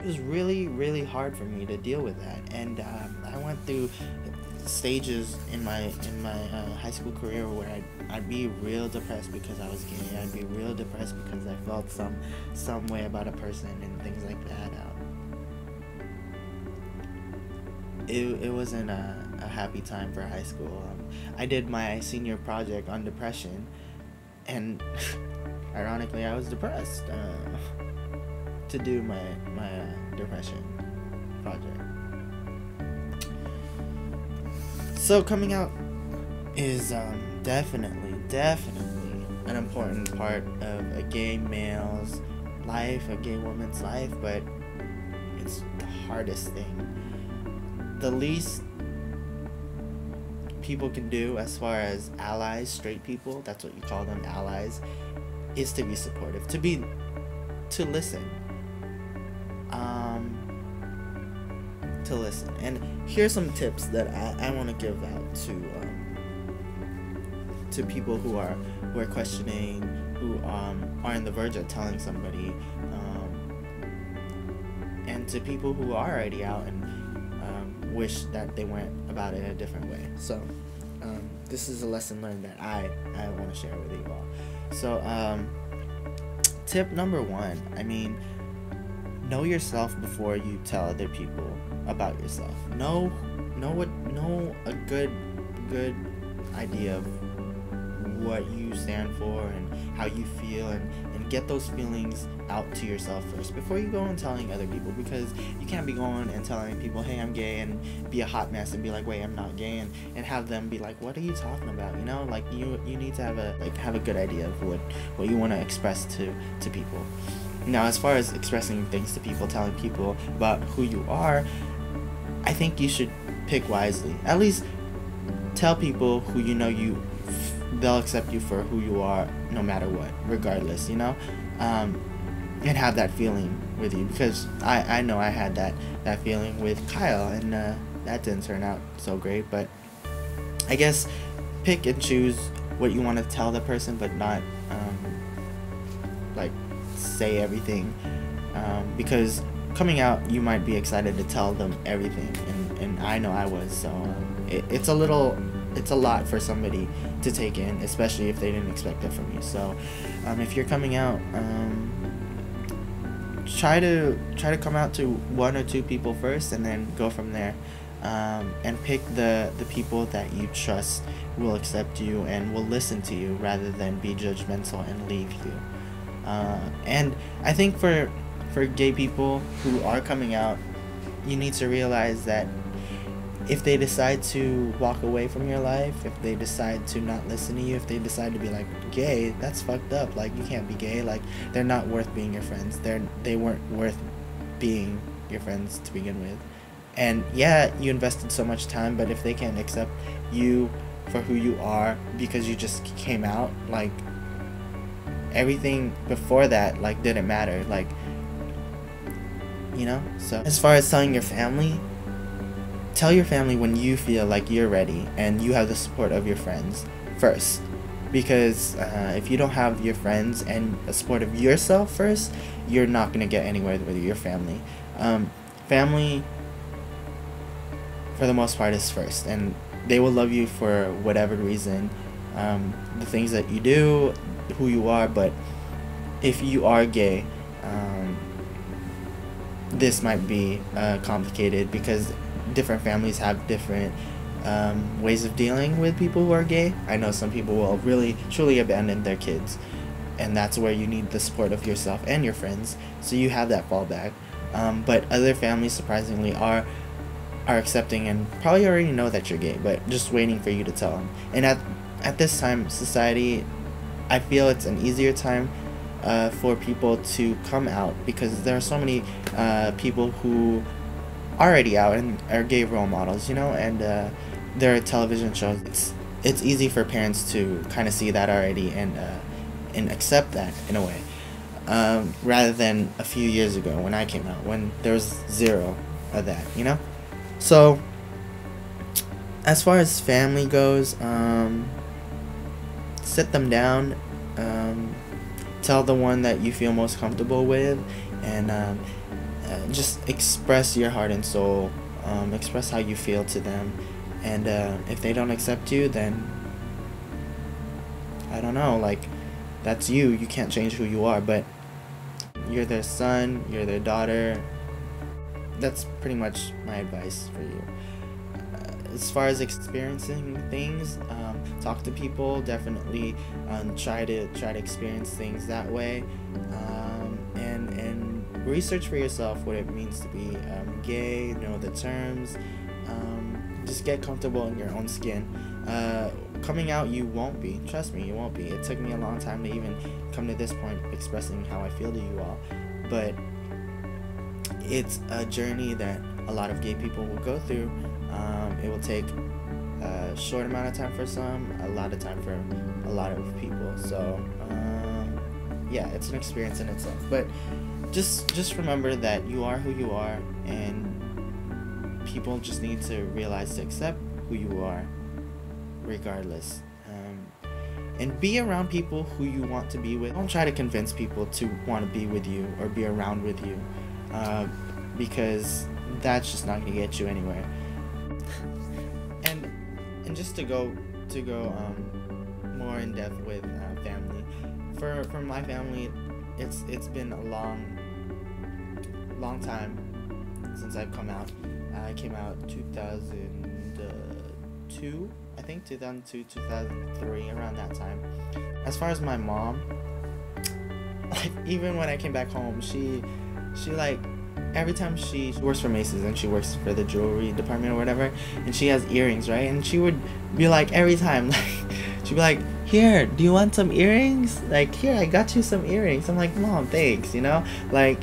it was really, really hard for me to deal with that. And I went through stages in my high school career where I'd be real depressed because I was gay. I'd be real depressed because I felt some way about a person and things like that. It wasn't a happy time for high school. I did my senior project on depression, and ironically, I was depressed to do my depression project. So coming out is definitely an important part of a gay male's life, a gay woman's life, but it's the hardest thing. The least people can do as far as allies, straight people, that's what you call them, allies, is to be supportive, to listen. To listen. And here's some tips that I want to give out to people who are questioning, who are on the verge of telling somebody, and to people who are already out and wish that they went about it a different way. So this is a lesson learned that I want to share with you all. So tip number 1, I mean, know yourself before you tell other people about yourself. Know a good idea of what you stand for and how you feel, and get those feelings out to yourself first before you go and telling other people, because you can't be going and telling people, hey, I'm gay, and be a hot mess and be like, wait, I'm not gay, and have them be like, what are you talking about? You know, like you need to have a good idea of what you want to express to people. Now, as far as expressing things to people, telling people about who you are, I think you should pick wisely. At least tell people who you know they'll accept you for who you are no matter what, regardless, you know, and have that feeling with you, because I know I had that feeling with Kyle, and that didn't turn out so great. But I guess pick and choose what you want to tell the person, but not like say everything, because coming out, you might be excited to tell them everything, and I know I was. So it's a lot for somebody to take in, especially if they didn't expect it from you. So if you're coming out, try to come out to 1 or 2 people first, and then go from there, and pick the people that you trust will accept you and will listen to you, rather than be judgmental and leave you. And I think for gay people who are coming out, you need to realize that if they decide to walk away from your life, if they decide to not listen to you, if they decide to be like, gay, that's fucked up, like, you can't be gay, like, they're not worth being your friends, they weren't worth being your friends to begin with. And yeah, you invested so much time, but if they can't accept you for who you are because you just came out, like, everything before that, like, didn't matter, like, you know. So as far as telling your family, tell your family when you feel like you're ready and you have the support of your friends first, because if you don't have your friends and the support of yourself first, you're not going to get anywhere with your family. Family, for the most part, is first, and they will love you for whatever reason, the things that you do, who you are. But if you are gay, this might be complicated, because different families have different ways of dealing with people who are gay. I know some people will really truly abandon their kids, and that's where you need the support of yourself and your friends, so you have that fallback. But other families, surprisingly, are accepting and probably already know that you're gay, but just waiting for you to tell them. And at this time, society, I feel it's an easier time for people to come out, because there are so many people who are already out and are gay role models, you know, and there are television shows. It's easy for parents to kind of see that already and accept that in a way, rather than a few years ago when I came out, when there was zero of that, you know. So as far as family goes, sit them down, tell the one that you feel most comfortable with, and just express your heart and soul, express how you feel to them, and if they don't accept you, then I don't know, like, that's you can't change who you are, but you're their son, you're their daughter. That's pretty much my advice for you. As far as experiencing things, talk to people, definitely try to experience things that way, and research for yourself what it means to be gay, know the terms, just get comfortable in your own skin. Coming out, you won't be, trust me, you won't be. It took me a long time to even come to this point, expressing how I feel to you all, but it's a journey that a lot of gay people will go through. It will take a short amount of time for some, a lot of time for a lot of people. So yeah, it's an experience in itself. But just remember that you are who you are, and people just need to realize to accept who you are, regardless. And be around people who you want to be with. Don't try to convince people to want to be with you or be around with you, because that's just not going to get you anywhere. And just to go more in depth with family. For my family, it's been a long time since I've come out. I came out 2002, I think 2002, 2003, around that time. As far as my mom, like, even when I came back home, she like, every time she works for Macy's and she works for the jewelry department or whatever, and she has earrings, right? And she would be like, every time, like, she'd be like, here, do you want some earrings? Like, here, I got you some earrings. I'm like, Mom, thanks, you know? Like,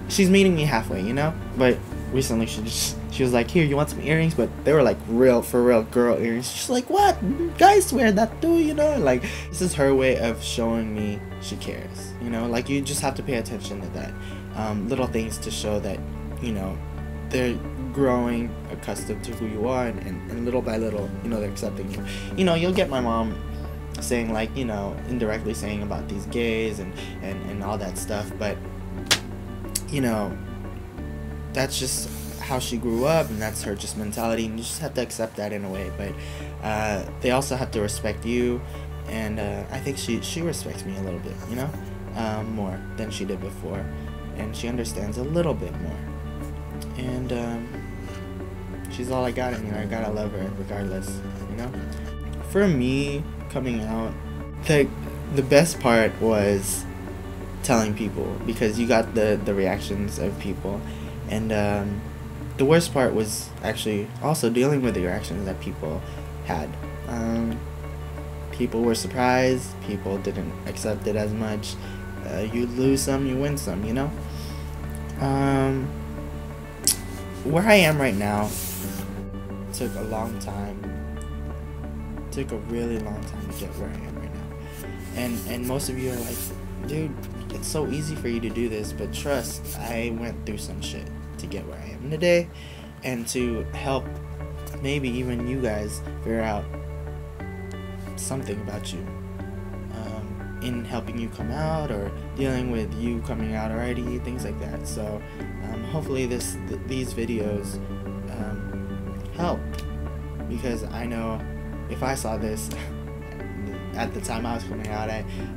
she's meeting me halfway, you know? But recently she was like, here, you want some earrings? But they were like for real girl earrings. She's like, what? Guys wear that too, you know? Like, this is her way of showing me she cares, you know? Like, you just have to pay attention to that. Little things to show that, you know, they're growing accustomed to who you are, and little by little, you know, they're accepting you. You know, you'll get my mom saying, like, you know, indirectly saying about these gays and all that stuff, but, you know, that's just how she grew up, and that's her just mentality, and you just have to accept that in a way. But they also have to respect you, and I think she respects me a little bit, you know, more than she did before, and she understands a little bit more, and she's all I got, and, you know, I gotta love her regardless, you know. For me, coming out, the best part was telling people, because you got the reactions of people, and the worst part was actually also dealing with the reactions that people had. People were surprised, people didn't accept it as much. You lose some, you win some, you know. Where I am right now took a long time, took a really long time to get where I am right now, and most of you are like, dude, it's so easy for you to do this, but trust, I went through some shit to get where I am today, and to help maybe even you guys figure out something about you, in helping you come out, or dealing with you coming out already, things like that. So hopefully these videos help, because I know if I saw this at the time I was coming out,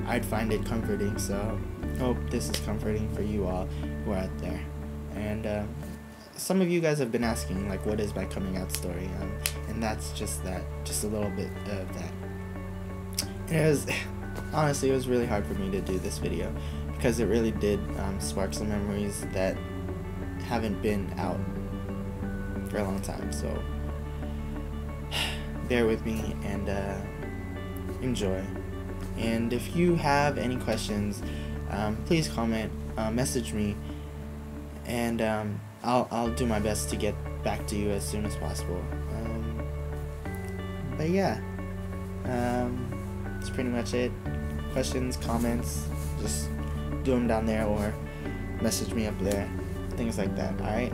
I'd find it comforting. So hope this is comforting for you all who are out there. And some of you guys have been asking, like, what is my coming out story, and that's just that, just a little bit of that. And it was honestly, it was really hard for me to do this video, because it really did spark some memories that haven't been out for a long time. So bear with me and enjoy. And if you have any questions, please comment, message me, and I'll do my best to get back to you as soon as possible. But yeah, that's pretty much it. Questions, comments, just do them down there or message me up there, things like that. Alright,